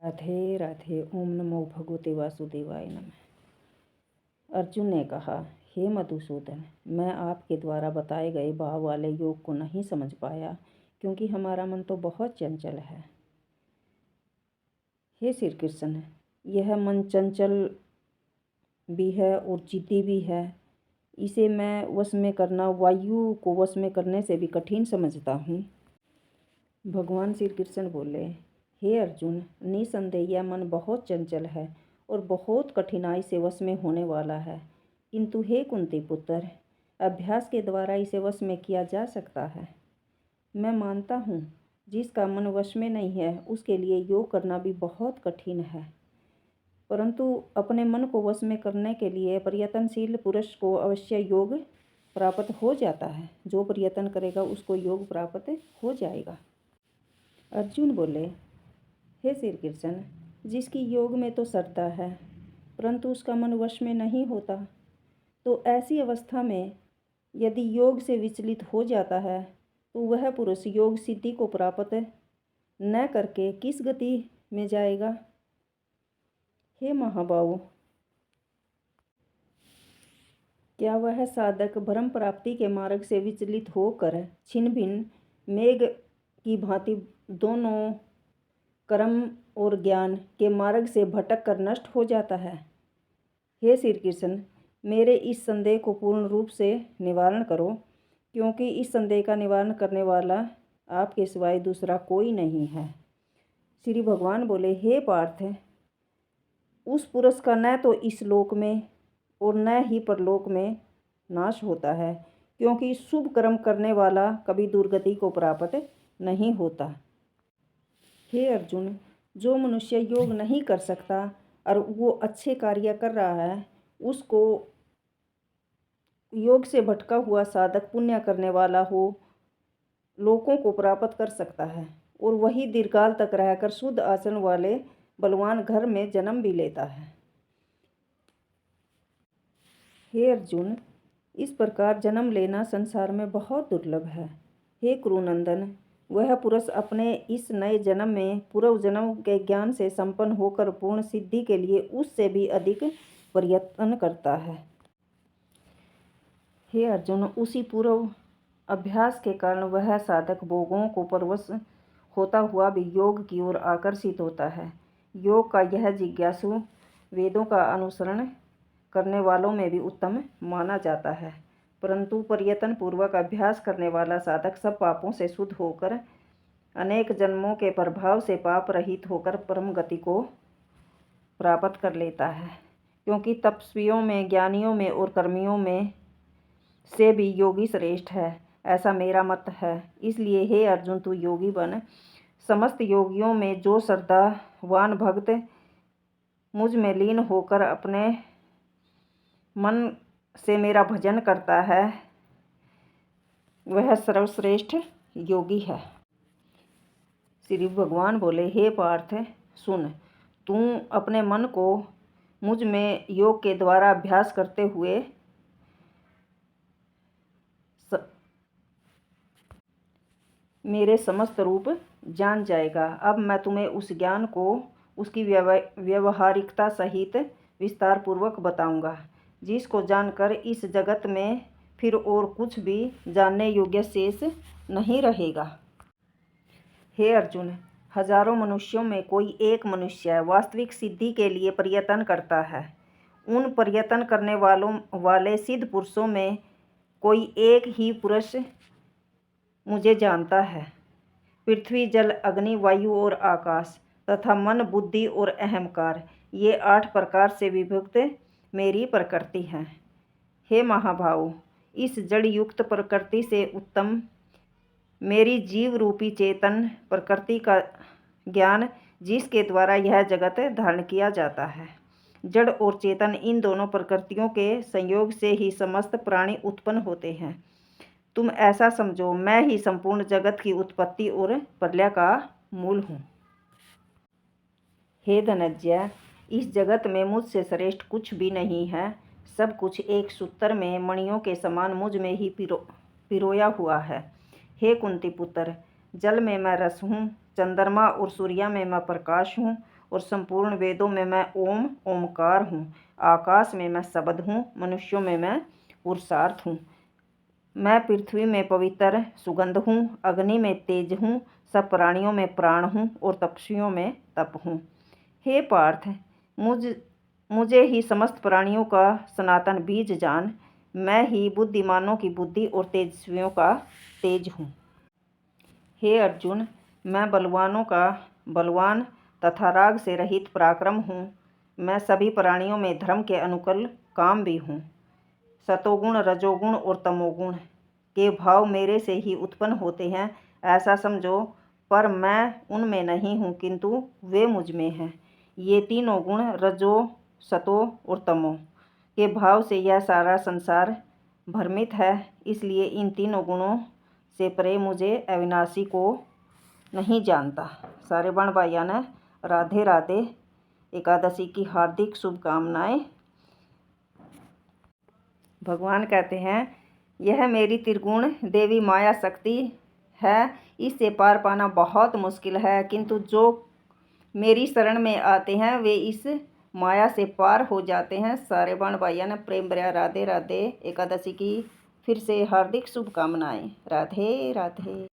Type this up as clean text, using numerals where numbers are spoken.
राधे राधे। ओम नमो भगवते वासुदेवाय नमः। अर्जुन ने कहा, हे मधुसूदन, मैं आपके द्वारा बताए गए भाव वाले योग को नहीं समझ पाया, क्योंकि हमारा मन तो बहुत चंचल है। हे श्री कृष्ण, यह मन चंचल भी है और जिद्दी भी है। इसे मैं वश में करना वायु को वश में करने से भी कठिन समझता हूँ। भगवान श्री कृष्ण बोले, हे अर्जुन, निसंदेह यह मन बहुत चंचल है और बहुत कठिनाई से वश में होने वाला है, किंतु हे कुंती पुत्र, अभ्यास के द्वारा इसे वश में किया जा सकता है। मैं मानता हूँ, जिसका मन वश में नहीं है उसके लिए योग करना भी बहुत कठिन है, परंतु अपने मन को वश में करने के लिए प्रयत्नशील पुरुष को अवश्य योग प्राप्त हो जाता है। जो प्रयत्न करेगा उसको योग प्राप्त हो जाएगा। अर्जुन बोले, हे श्री कृष्ण, जिसकी योग में तो श्रद्धा है परंतु उसका मन वश में नहीं होता, तो ऐसी अवस्था में यदि योग से विचलित हो जाता है तो वह पुरुष योग सिद्धि को प्राप्त न करके किस गति में जाएगा। हे महाबाहु, क्या वह साधक ब्रह्म प्राप्ति के मार्ग से विचलित होकर छिन्न भिन्न मेघ की भांति दोनों कर्म और ज्ञान के मार्ग से भटक कर नष्ट हो जाता है? हे श्री कृष्ण, मेरे इस संदेह को पूर्ण रूप से निवारण करो, क्योंकि इस संदेह का निवारण करने वाला आपके सिवाय दूसरा कोई नहीं है। श्री भगवान बोले, हे पार्थ, उस पुरुष का न तो इस लोक में और न ही परलोक में नाश होता है, क्योंकि शुभ कर्म करने वाला कभी दुर्गति को प्राप्त नहीं होता। हे अर्जुन, जो मनुष्य योग नहीं कर सकता और वो अच्छे कार्य कर रहा है, उसको योग से भटका हुआ साधक पुण्य करने वाला हो लोकों को प्राप्त कर सकता है, और वही दीर्घकाल तक रहकर शुद्ध आचरण वाले बलवान घर में जन्म भी लेता है। हे अर्जुन, इस प्रकार जन्म लेना संसार में बहुत दुर्लभ है। हे कुरुनंदन, वह पुरुष अपने इस नए जन्म में पूर्व जन्म के ज्ञान से संपन्न होकर पूर्ण सिद्धि के लिए उससे भी अधिक प्रयत्न करता है। हे अर्जुन, उसी पूर्व अभ्यास के कारण वह साधक भोगों को परवश होता हुआ भी योग की ओर आकर्षित होता है। योग का यह जिज्ञासु वेदों का अनुसरण करने वालों में भी उत्तम माना जाता है, परंतु प्रयत्न पूर्वक अभ्यास करने वाला साधक सब पापों से शुद्ध होकर अनेक जन्मों के प्रभाव से पाप रहित होकर परम गति को प्राप्त कर लेता है। क्योंकि तपस्वियों में, ज्ञानियों में और कर्मियों में से भी योगी श्रेष्ठ है, ऐसा मेरा मत है। इसलिए हे अर्जुन, तू योगी बन। समस्त योगियों में जो श्रद्धावान भक्त मुझ में लीन होकर अपने मन से मेरा भजन करता है, वह सर्वश्रेष्ठ योगी है। श्री भगवान बोले, हे पार्थ, सुन, तू अपने मन को मुझ में योग के द्वारा अभ्यास करते हुए मेरे समस्त रूप जान जाएगा। अब मैं तुम्हें उस ज्ञान को उसकी व्यवहारिकता सहित विस्तार पूर्वक बताऊंगा, जिसको जानकर इस जगत में फिर और कुछ भी जानने योग्य शेष नहीं रहेगा। हे अर्जुन, हजारों मनुष्यों में कोई एक मनुष्य वास्तविक सिद्धि के लिए प्रयत्न करता है। उन प्रयत्न करने वाले सिद्ध पुरुषों में कोई एक ही पुरुष मुझे जानता है। पृथ्वी, जल, अग्नि, वायु और आकाश तथा मन, बुद्धि और अहंकार, ये 8 प्रकार से विभक्त मेरी प्रकृति है। हे महाभाव, इस जड़ युक्त प्रकृति से उत्तम मेरी जीव रूपी चेतन प्रकृति का ज्ञान, जिसके द्वारा यह जगत धारण किया जाता है। जड़ और चेतन, इन दोनों प्रकृतियों के संयोग से ही समस्त प्राणी उत्पन्न होते हैं। तुम ऐसा समझो, मैं ही संपूर्ण जगत की उत्पत्ति और प्रलय का मूल हूँ। हे धनंजय, इस जगत में मुझसे श्रेष्ठ कुछ भी नहीं है। सब कुछ एक सूत्र में मणियों के समान मुझ में ही पिरोया हुआ है। हे कुंती पुत्र, जल में मैं रस हूँ, चंद्रमा और सूर्य में मैं प्रकाश हूँ, और संपूर्ण वेदों में मैं ओम ओमकार हूँ। आकाश में मैं शब्द हूँ, मनुष्यों में मैं पुरुषार्थ हूँ। मैं पृथ्वी में पवित्र सुगंध हूँ, अग्नि में तेज हूँ, सब प्राणियों में प्राण हूँ और तपस्वियों में तप हूँ। हे पार्थ, मुझे ही समस्त प्राणियों का सनातन बीज जान। मैं ही बुद्धिमानों की बुद्धि और तेजस्वियों का तेज हूँ। हे अर्जुन, मैं बलवानों का बलवान तथा राग से रहित पराक्रम हूँ। मैं सभी प्राणियों में धर्म के अनुकूल काम भी हूँ। सतोगुण, रजोगुण और तमोगुण के भाव मेरे से ही उत्पन्न होते हैं, ऐसा समझो, पर मैं उनमें नहीं हूँ, किंतु वे मुझ में हैं। ये तीनों गुण, रजो, सतो और तमो के भाव से यह सारा संसार भ्रमित है। इसलिए इन तीनों गुणों से परे मुझे अविनाशी को नहीं जानता। सारे बहन भाइयों ने राधे राधे। एकादशी की हार्दिक शुभकामनाएं। भगवान कहते हैं, यह मेरी त्रिगुण देवी माया शक्ति है, इससे पार पाना बहुत मुश्किल है, किंतु जो मेरी शरण में आते हैं वे इस माया से पार हो जाते हैं। सारे बहन भाइयों ने प्रेम भरा राधे राधे। एकादशी की फिर से हार्दिक शुभकामनाएं। राधे राधे।